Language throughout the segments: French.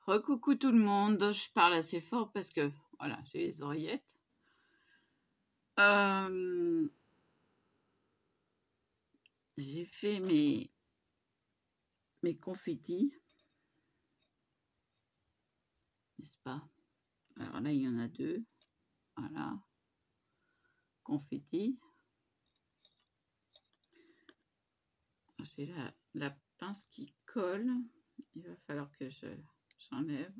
Recoucou tout le monde, je parle assez fort parce que voilà, j'ai les oreillettes. J'ai fait mes confettis, n'est-ce pas? Alors là, il y en a 2. Voilà, confettis. J'ai la pince qui colle. Il va falloir que j'enlève.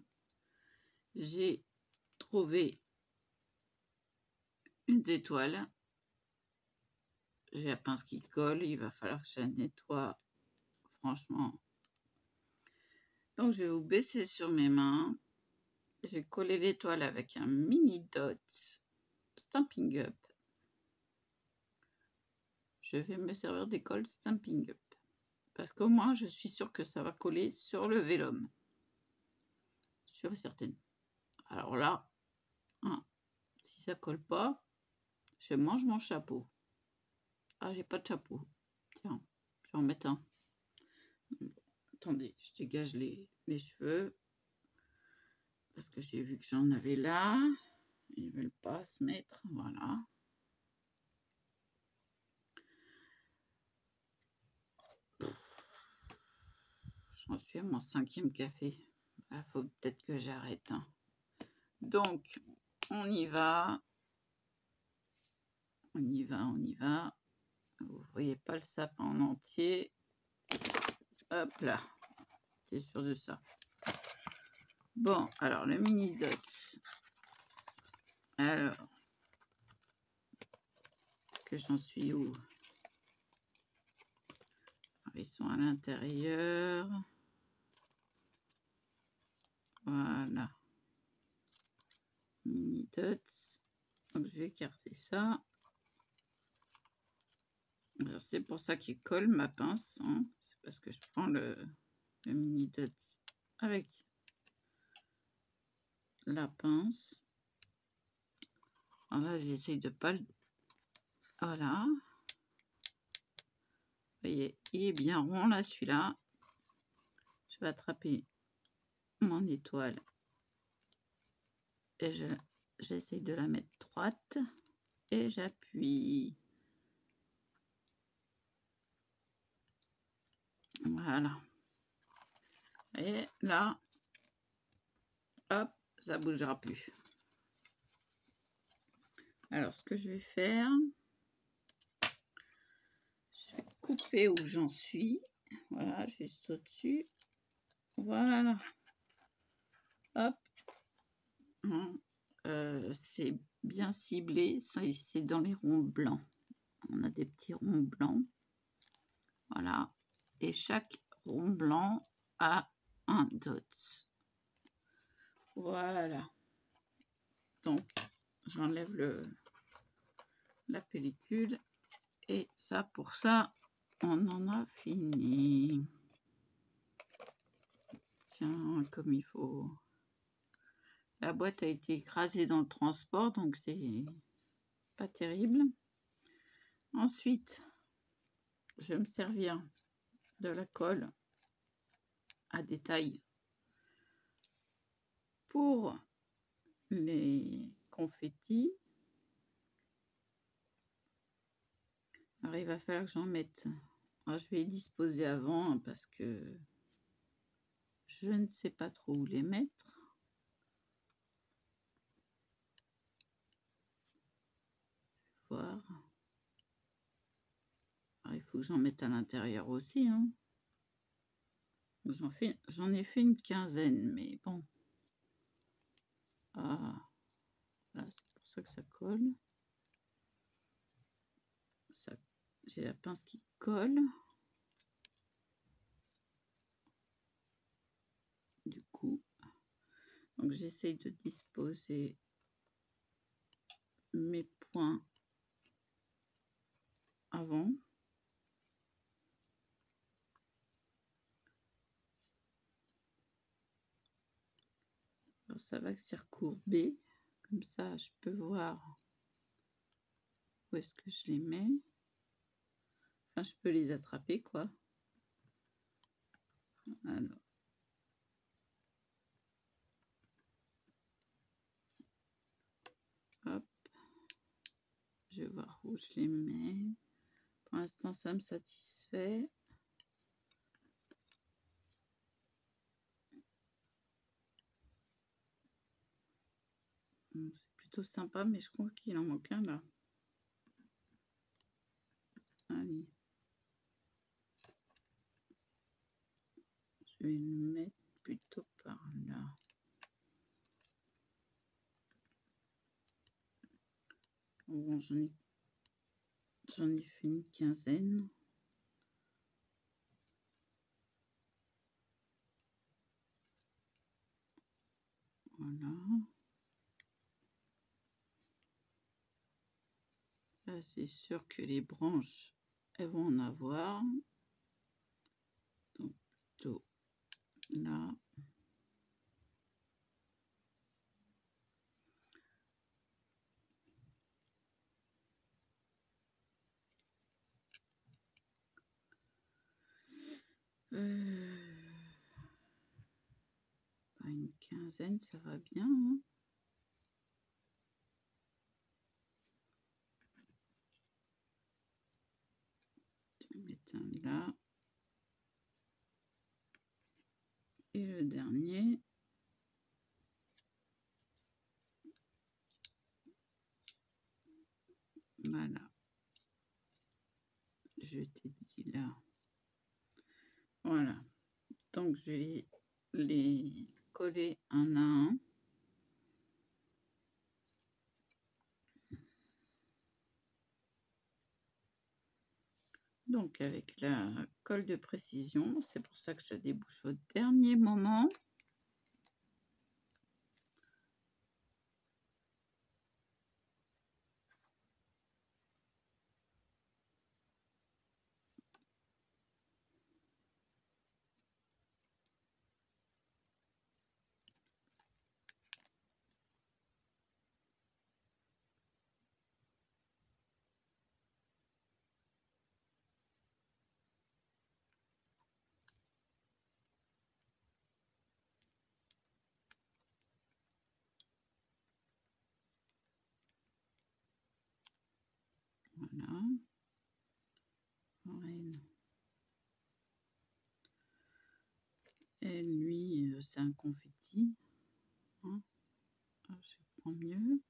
J'ai trouvé une étoile. J'ai la pince qui colle. Il va falloir que je la nettoie. Franchement. Donc, je vais vous baisser sur mes mains. J'ai collé l'étoile avec un mini dot Stampin' Up. Je vais me servir des cols Stampin' Up. Parce qu'au moins, je suis sûre que ça va coller sur le vélum. Sûre et certaine. Alors là, si ça colle pas, je mange mon chapeau. Ah, j'ai pas de chapeau. Tiens, je vais en mettre un. Attendez, je dégage les cheveux. Parce que j'ai vu que j'en avais là. Ils veulent pas se mettre. Voilà. J'en suis à mon 5e café. Il faut peut-être que j'arrête. Donc, on y va. On y va, on y va. Vous voyez pas le sapin en entier. Hop là. C'est sûr de ça. Bon, alors le mini dot. Alors, que j'en suis où? Alors, ils sont à l'intérieur. Voilà. Mini dot. Donc, je vais écarter ça. C'est pour ça qu'il colle ma pince. Hein. C'est parce que je prends le mini dot avec la pince. Alors là, j'essaye de pas le... Voilà. Vous voyez, il est bien rond là, celui-là. Je vais attraper mon étoile et j'essaye de la mettre droite et j'appuie. Voilà. Et là, hop, ça bougera plus. Alors, ce que je vais faire, je vais couper où j'en suis. Voilà, juste au-dessus. Voilà. Hop. C'est bien ciblé, c'est dans les ronds blancs. On a des petits ronds blancs. Voilà. Et chaque rond blanc a un dot. Voilà. Donc, j'enlève la pellicule. Et ça, pour ça, on en a fini. Tiens, comme il faut. La boîte a été écrasée dans le transport, donc c'est pas terrible. Ensuite, je vais me servir de la colle à détail pour les confettis. Alors, il va falloir que j'en mette. Alors, je vais les disposer avant parce que je ne sais pas trop où les mettre. Voir. Alors, il faut que j'en mette à l'intérieur aussi. Hein. J'en ai fait une quinzaine, mais bon. Ah, là, c'est pour ça que ça colle. J'ai la pince qui colle. Du coup, donc j'essaye de disposer mes points avant. ça va s'y recourber. Comme ça, je peux voir où est-ce que je les mets. Enfin, je peux les attraper, quoi. Alors. Hop. Je vais voir où je les mets. Pour l'instant, ça me satisfait. C'est plutôt sympa, mais je crois qu'il en manque un là. Allez. Je vais le mettre plutôt par là. Bon, j'en ai fait une quinzaine. Voilà. Là, c'est sûr que les branches, elles vont en avoir. Donc, plutôt là. Une quinzaine, ça va bien. Hein. Je vais mettre un là. Et le dernier. Voilà. Je t'ai dit là. Voilà. Donc, je vais les coller un à un. Donc, avec la colle de précision, c'est pour ça que je débouche au dernier moment. Voilà. Et lui, c'est un confetti. Hein. Je prends mieux.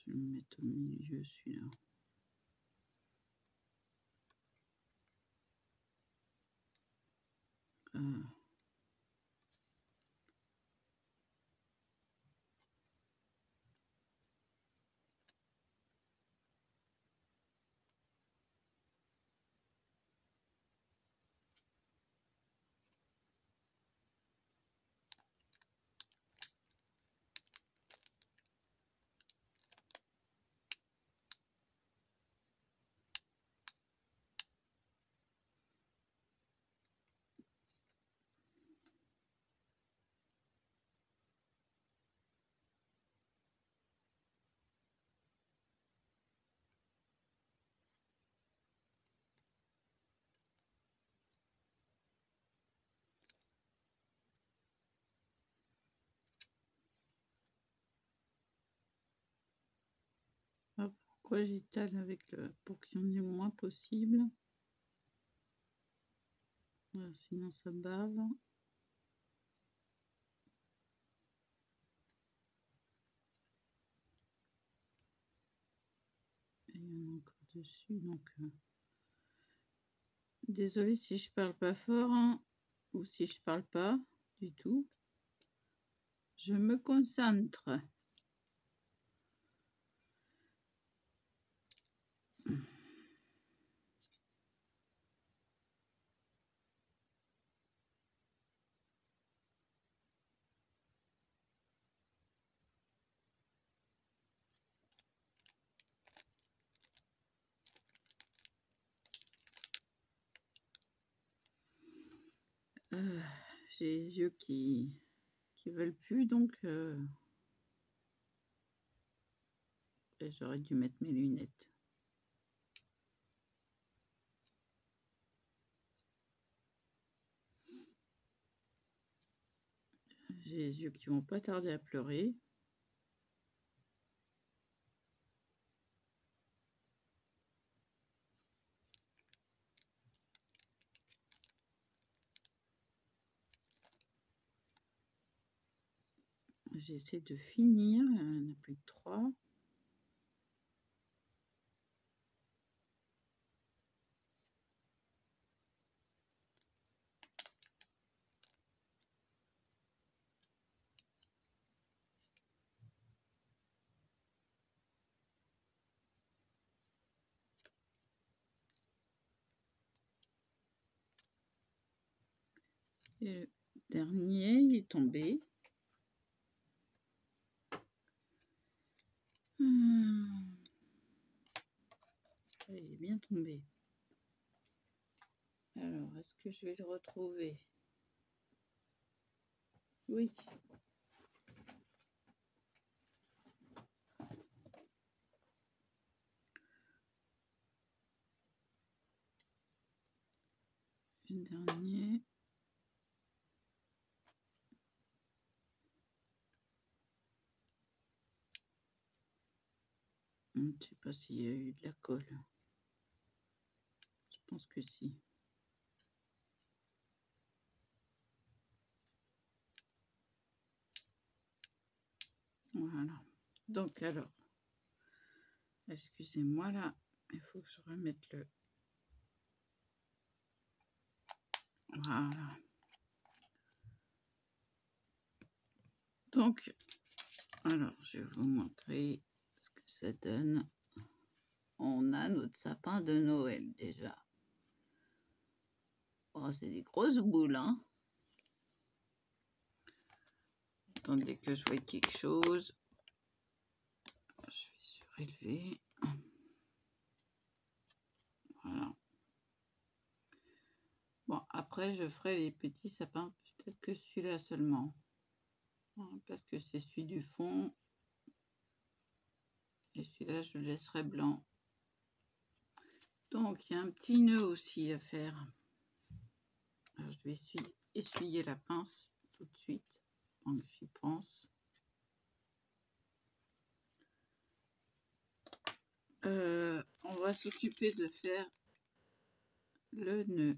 Je vais le mettre au milieu, celui-là. Pourquoi j'étale avec le pour qu'il y en ait le moins possible. Sinon ça bave. Et il y en a encore dessus, donc désolée si je parle pas fort, hein, ou si je parle pas du tout. Je me concentre. J'ai les yeux qui veulent plus, donc j'aurais dû mettre mes lunettes. J'ai les yeux qui vont pas tarder à pleurer. J'essaie de finir, il n'y en a plus que 3. Et le dernier, il est tombé. Il est bien tombé. Alors, est-ce que je vais le retrouver? Oui. Le dernier. Je ne sais pas s'il y a eu de la colle. Je pense que si. Voilà. Donc alors, excusez-moi là, il faut que je remette le... Voilà. Donc, alors, je vais vous montrer ce que ça donne. On a notre sapin de Noël déjà. Oh, c'est des grosses boules, hein. Attendez que je vois quelque chose. Je vais surélever. Voilà. Bon, après, je ferai les petits sapins, peut-être que celui-là seulement. Parce que c'est celui du fond. Et celui-là, je le laisserai blanc. Donc, il y a un petit nœud aussi à faire. Alors, je vais essuyer la pince tout de suite. Donc, j'y pense. On va s'occuper de faire le nœud.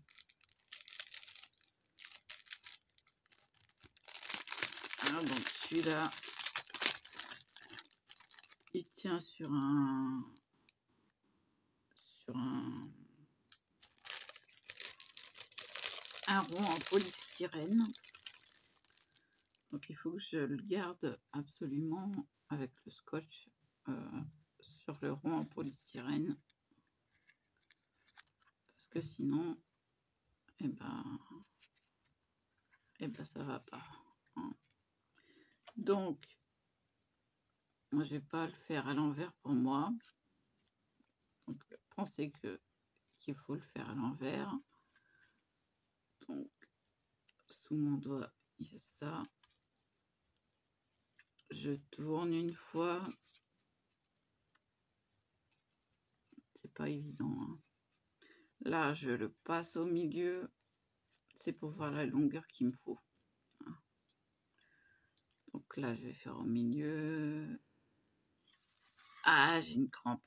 Alors, donc, celui-là, il tient sur un rond en polystyrène. Donc il faut que je le garde absolument avec le scotch sur le rond en polystyrène. Parce que sinon, eh ben ça va pas. Hein. Donc, je vais pas le faire à l'envers pour moi. Donc, pensez qu'il faut le faire à l'envers. Donc, sous mon doigt, il y a ça. Je tourne une fois. C'est pas évident. Hein. Là, je le passe au milieu. C'est pour voir la longueur qu'il me faut. Hein. Donc là, je vais faire au milieu. Ah, j'ai une crampe.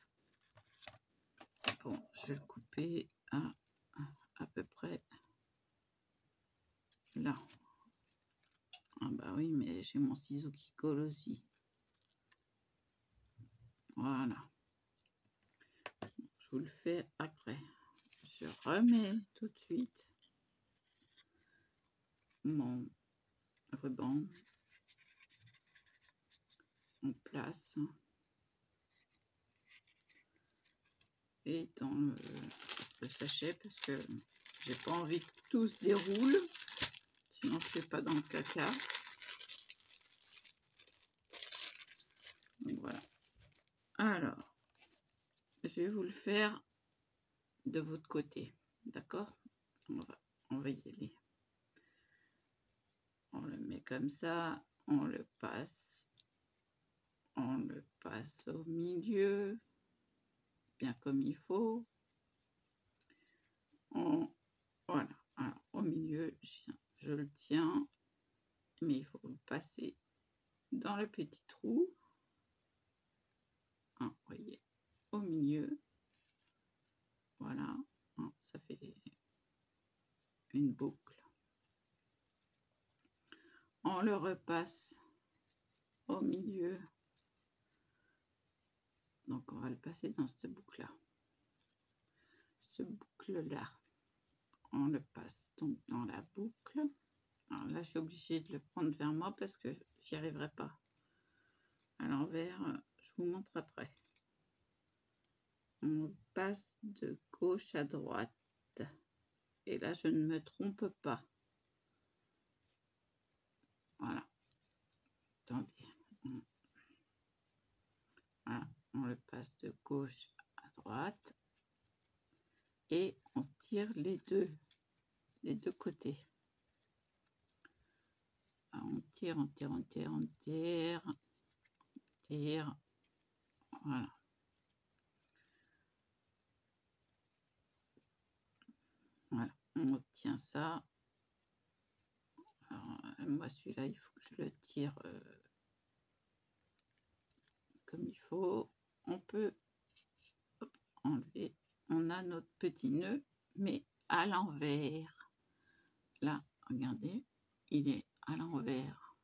Bon, je vais le couper à peu près j'ai mon ciseau qui colle aussi. Voilà. Je vous le fais après. Je remets tout de suite mon ruban en place et dans le sachet parce que j'ai pas envie que tout se déroule, sinon je fais pas dans le caca. Donc voilà. Alors, je vais vous le faire de votre côté, d'accord? On va y aller. On le met comme ça, on le passe au milieu, bien comme il faut. Voilà, alors au milieu, je le tiens, mais il faut le passer dans le petit trou. Vous voyez, au milieu. Voilà, ça fait une boucle. On le repasse au milieu. Donc on va le passer dans cette boucle-là. Ce boucle-là, on le passe donc dans la boucle. Alors là, je suis obligée de le prendre vers moi parce que j'y arriverai pas. À l'envers, je vous montre après. On passe de gauche à droite. Et là, je ne me trompe pas. Voilà. Attendez. Voilà. On le passe de gauche à droite. Et on tire les deux côtés. Alors, on tire. Voilà. Voilà. On obtient ça. Alors, moi, celui-là, il faut que je le tire comme il faut. On peut enlever. On a notre petit nœud, mais à l'envers. Là, regardez, il est à l'envers.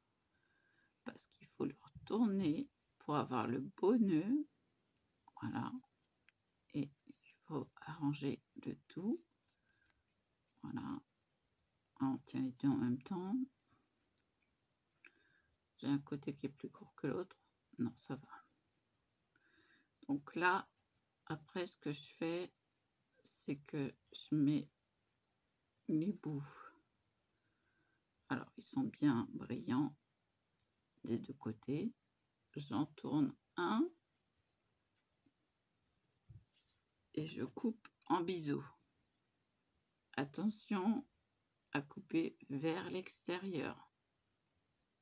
Parce qu'il faut le retourner pour avoir le beau nœud. Voilà. Et il faut arranger le tout. Voilà. On tient les deux en même temps. J'ai un côté qui est plus court que l'autre. Non, ça va. Donc là, après, ce que je fais, c'est que je mets les bouts. Alors, ils sont bien brillants des deux côtés. J'en tourne un et je coupe en biseau. Attention à couper vers l'extérieur.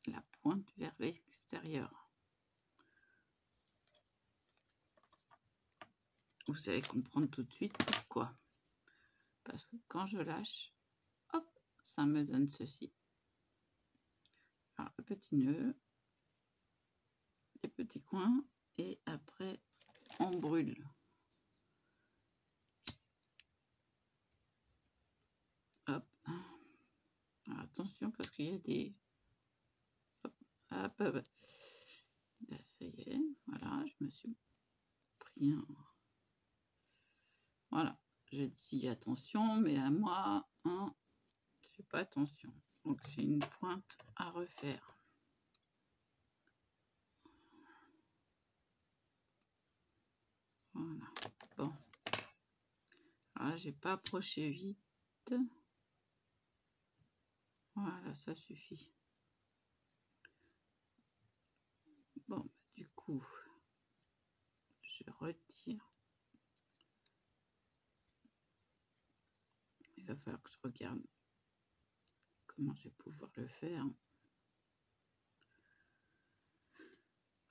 La pointe vers l'extérieur. Vous allez comprendre tout de suite pourquoi. Parce que quand je lâche, hop, ça me donne ceci. Alors, le petit nœud, les petits coins, et après, on brûle. Hop. Alors, attention parce qu'il y a des... Hop, hop, hop. Là, ça y est, voilà, je me suis pris un... Voilà, j'ai dit attention, mais à moi, je fais pas attention. Donc, j'ai une pointe à refaire. Voilà, bon. Alors, j'ai pas approché vite. Voilà, ça suffit. Bon, bah, du coup, je retire. Il va falloir que je regarde comment je vais pouvoir le faire.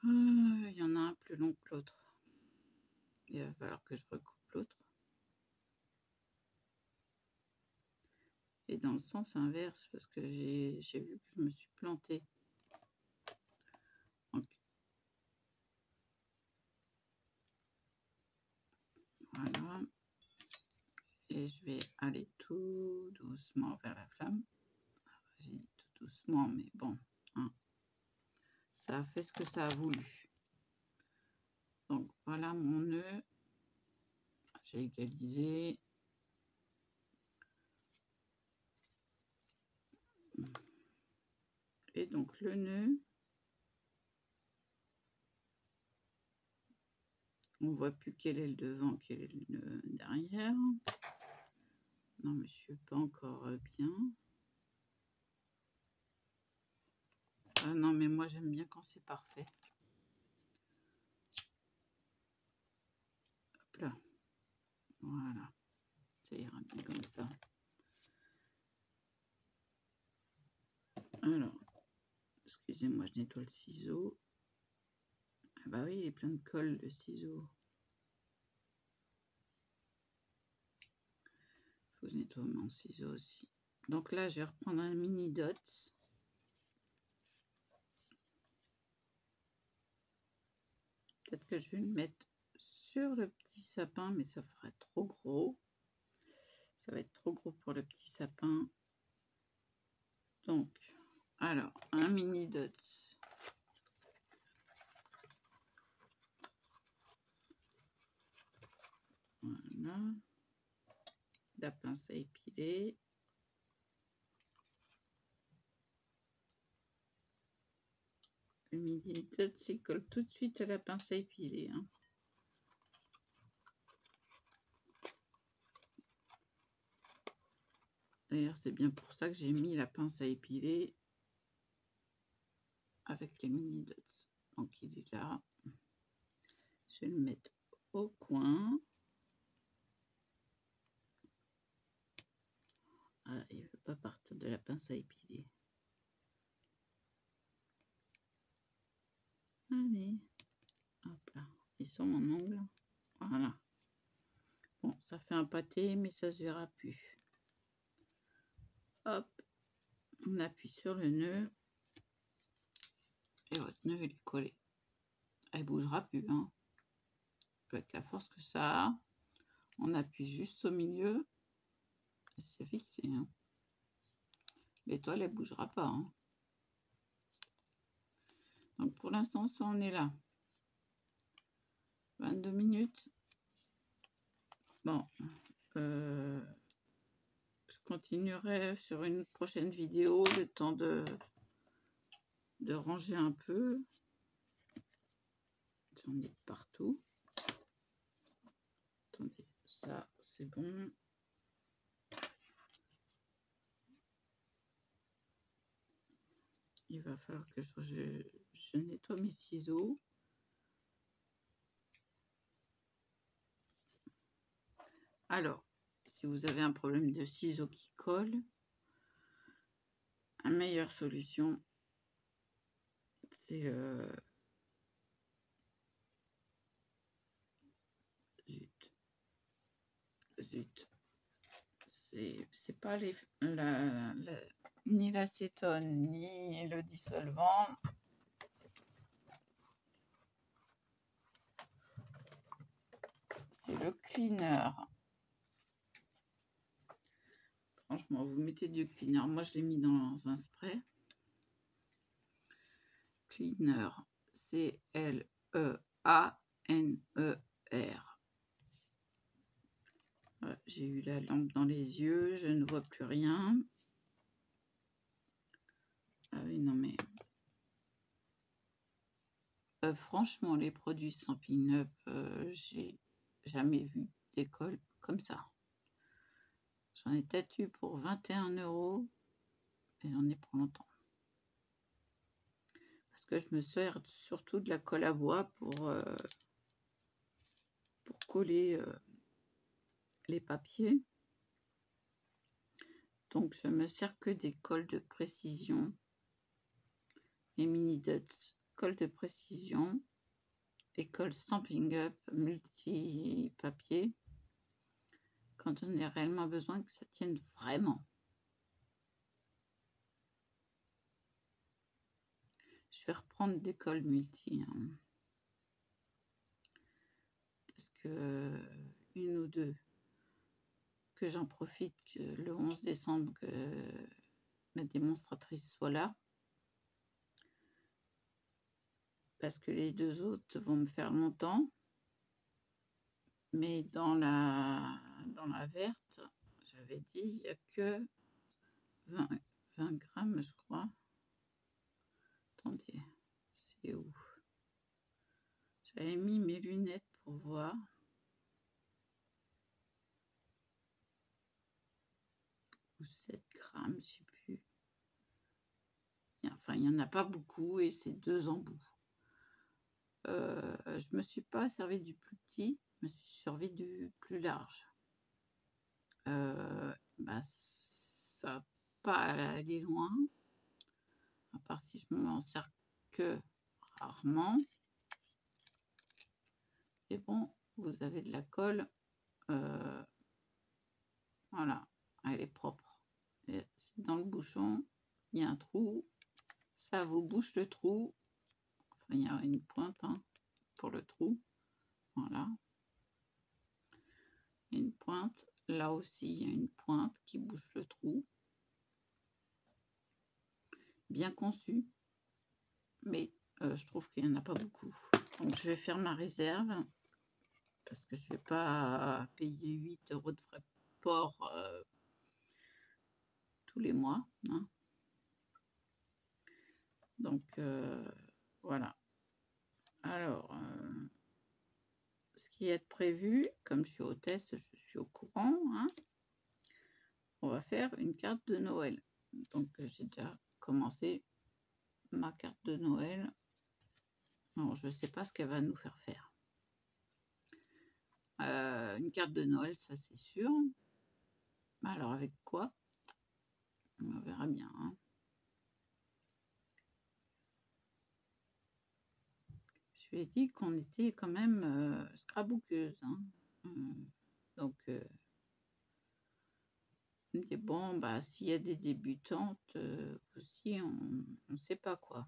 Il y en a un plus long que l'autre. Il va falloir que je recoupe l'autre. Et dans le sens inverse, parce que j'ai vu que je me suis plantée. Donc, voilà. Et je vais aller tout doucement vers la flamme. J'ai dit tout doucement, mais bon. ça a fait ce que ça a voulu. Donc voilà mon nœud. J'ai égalisé. Et donc le nœud, on voit plus quel est le devant, quel est le nœud derrière. Non mais je suis pas encore bien. Ah non mais moi j'aime bien quand c'est parfait. Hop là. Voilà. Ça ira bien comme ça. Alors, excusez-moi, je nettoie le ciseau. Ah bah oui, il est plein de colle le ciseau. Faut que je nettoie mon ciseau aussi. Donc là, je vais reprendre un mini dot. Peut-être que je vais le mettre sur le petit sapin, mais ça ferait trop gros. Ça va être trop gros pour le petit sapin. Donc, alors, un mini dot. Voilà. La pince à épiler. Le mini dot, il colle tout de suite à la pince à épiler. Hein. D'ailleurs, c'est bien pour ça que j'ai mis la pince à épiler avec les mini dots. Donc, il est là. Je vais le mettre au coin. Ah, il ne veut pas partir de la pince à épiler. Allez. Hop là. Ils sont mon ongle. Voilà. Bon, ça fait un pâté, mais ça se verra plus. Hop. On appuie sur le nœud. Et votre nœud, il est collé. Elle ne bougera plus. Hein. Avec la force que ça a, on appuie juste au milieu. Et c'est fixé. Hein. L'étoile, elle ne bougera pas. Hein. Donc pour l'instant, ça en est là. 22 minutes. Bon. Je continuerai sur une prochaine vidéo, le temps de ranger un peu. J'en ai partout. Attendez, ça c'est bon. Il va falloir que je nettoie mes ciseaux. Alors, si vous avez un problème de ciseaux qui collent, la meilleure solution, c'est le... Zut. C'est pas ni l'acétone, ni le dissolvant. C'est le cleaner. Franchement, vous mettez du cleaner. Moi, je l'ai mis dans un spray. Cleaner. C-L-E-A-N-E-R. Voilà, j'ai eu la lampe dans les yeux. Je ne vois plus rien. Ah oui, non mais... franchement, les produits Stampin' Up, j'ai jamais vu des cols comme ça. J'en ai peut-être eu pour 21 € et j'en ai pour longtemps. Parce que je me sers surtout de la colle à bois pour coller les papiers. Donc je me sers que des colles de précision. Les mini dots, colle de précision et colle Stampin' Up multi-papier. Quand on a réellement besoin que ça tienne vraiment. Je vais reprendre des colles multi. Hein. Parce que une ou deux, que j'en profite que le 11 décembre, que ma démonstratrice soit là. parce que les deux autres vont me faire longtemps. Mais dans la verte, j'avais dit, il n'y a que 20 grammes, je crois. Attendez, c'est où? J'avais mis mes lunettes pour voir. Ou 7 grammes, je sais plus. Enfin, il n'y en a pas beaucoup et c'est 2 embouts. Je me suis pas servi du plus petit, je me suis servi du plus large. Bah, ça va pas aller loin, à part si je m'en sers que rarement. Et bon, vous avez de la colle, voilà, elle est propre. Et dans le bouchon, il y a un trou, ça vous bouche le trou. Enfin, il y a une pointe hein, pour le trou, voilà. Une pointe, là aussi il y a une pointe qui bouche le trou. Bien conçu, mais je trouve qu'il n'y en a pas beaucoup. Donc je vais faire ma réserve, parce que je ne vais pas payer 8 € de frais de port tous les mois. Hein. Donc voilà. Alors, ce qui est prévu, comme je suis hôtesse, je suis au courant. Hein, on va faire une carte de Noël. Donc j'ai déjà commencé ma carte de Noël. Alors, je ne sais pas ce qu'elle va nous faire faire. Une carte de Noël, ça c'est sûr. Alors avec quoi? On verra bien. Hein. Je lui ai dit qu'on était quand même scrabouqueuse. Hein. Donc, on dit bon, bah s'il y a des débutantes aussi, on ne sait pas quoi.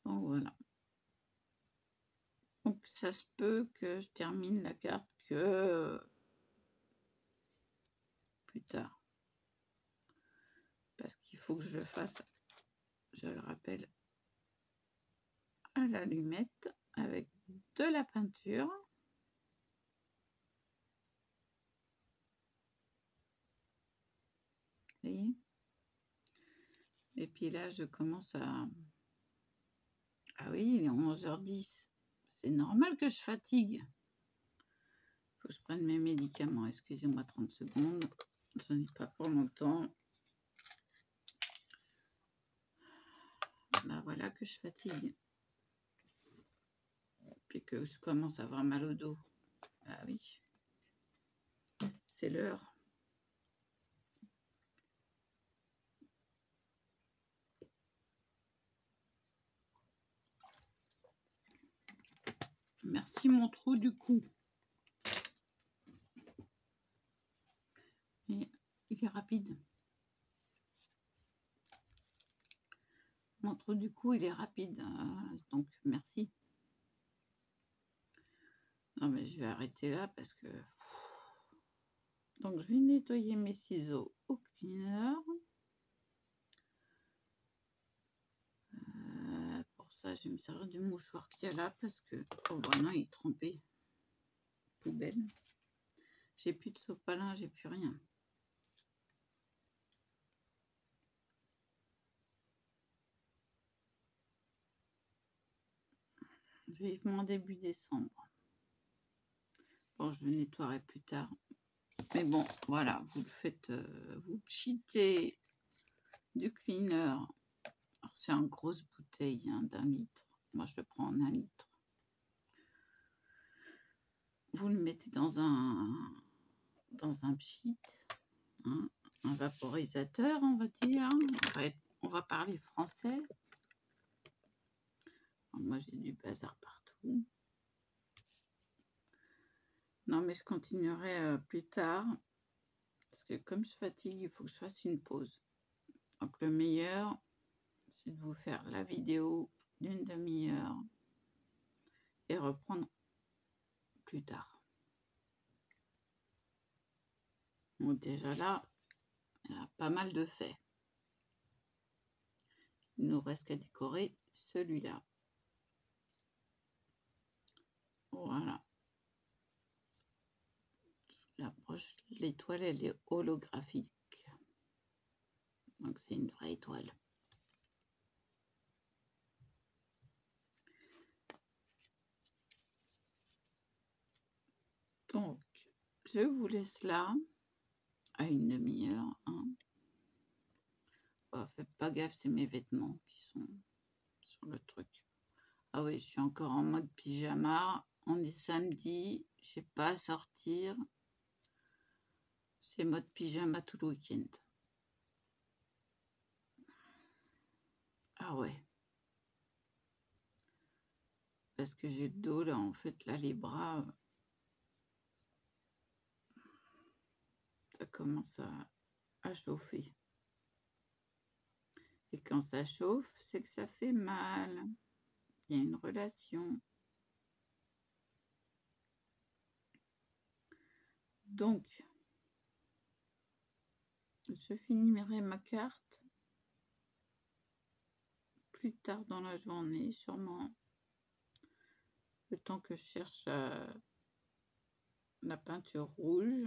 Donc voilà. Donc ça se peut que je termine la carte que plus tard. Parce qu'il faut que je le fasse, je le rappelle, à l'allumette avec de la peinture. Vous voyez? Et puis là, je commence à... Ah oui, il est 11h10. C'est normal que je fatigue. Il faut que je prenne mes médicaments. Excusez-moi 30 secondes. Ce n'est pas pour longtemps. Bah voilà que je fatigue. Puis que je commence à avoir mal au dos. Ah oui. C'est l'heure. Merci mon trou du cou. Et il est rapide. Mon trou du cou, il est rapide. Donc merci. Non mais je vais arrêter là parce que... Donc je vais nettoyer mes ciseaux au cleaner. Pour ça, je vais me servir du mouchoir qu'il y a là parce que... Oh bah non, il est trempé. Poubelle. J'ai plus de sopalin, j'ai plus rien. Vivement début décembre. Bon, je le nettoierai plus tard. Mais bon, voilà, vous le faites, vous cheatez du cleaner. C'est en grosse bouteille hein, d'1 litre. Moi, je le prends en 1 litre. Vous le mettez dans un pchit, hein, un vaporisateur, on va dire. On va parler français. Alors, moi, j'ai du bazar partout. Non, mais je continuerai plus tard. Parce que comme je fatigue, il faut que je fasse une pause. Donc, le meilleur, c'est de vous faire la vidéo d'une demi-heure et reprendre plus tard. Donc déjà là, il y a pas mal de faits. Il nous reste qu'à décorer celui-là. Voilà. L'approche, l'étoile, elle est holographique. Donc c'est une vraie étoile. Donc, je vous laisse là à une demi-heure. Hein. Oh, faites pas gaffe, c'est mes vêtements qui sont sur le truc. Ah oui, je suis encore en mode pyjama. On est samedi, j'ai pas à sortir. C'est mode pyjama tout le week-end. Ah ouais. Parce que j'ai le dos là, en fait, là, les bras, ça commence à chauffer. Et quand ça chauffe, c'est que ça fait mal. Il y a une relation. Donc, je finirai ma carte plus tard dans la journée, sûrement le temps que je cherche la peinture rouge.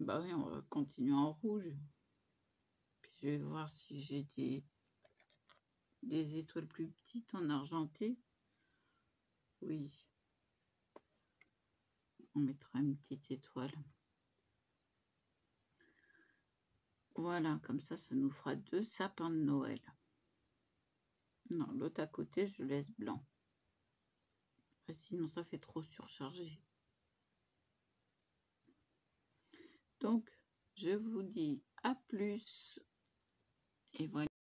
Bah oui, on va continuer en rouge. Puis je vais voir si j'ai des étoiles plus petites en argenté. Oui. On mettra une petite étoile. Voilà, comme ça nous fera 2 sapins de Noël. Non, l'autre à côté, je laisse blanc. Sinon, ça fait trop surchargé. Donc, je vous dis à plus. Et voilà.